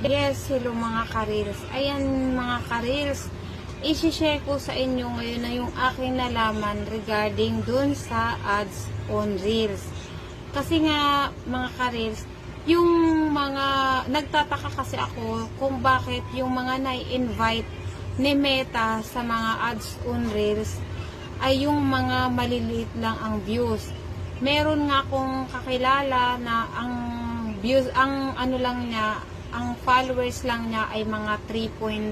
Yes, hello mga ka-reels. Ayan mga ka-reels, i-share ko sa inyo ngayon na yung aking nalaman regarding dun sa ads on reels. Kasi nga mga ka-reels, yung mga nagtataka kasi ako kung bakit yung mga na-invite ni Meta sa mga ads on reels ay yung mga maliliit lang ang views. Meron nga akong kakilala na ang views, ang ano lang niya, ang followers lang niya ay mga 3.5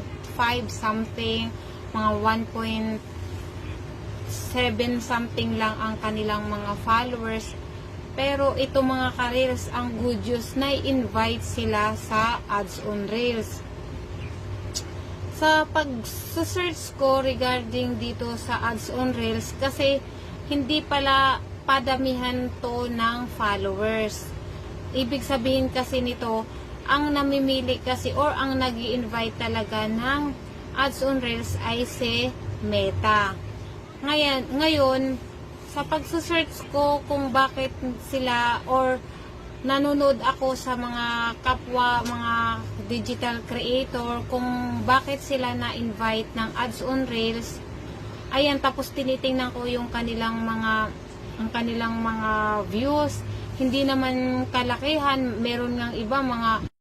something, mga 1.7 something lang ang kanilang mga followers. Pero ito mga ka-reels, ang good news na i-invite sila sa ads on reels. Sa pag-search ko regarding dito sa ads on reels, kasi hindi pala padamihan to ng followers. Ibig sabihin kasi nito, ang namimili kasi or ang nag-i-invite talaga ng ads on reels ay si Meta. Ngayon sa pag-search ko kung bakit sila or nanonood ako sa mga kapwa, mga digital creator, kung bakit sila na-invite ng ads on reels. Ayan, tapos tinitingnan ko yung kanilang mga views. Hindi naman kalakihan, meron ngang iba mga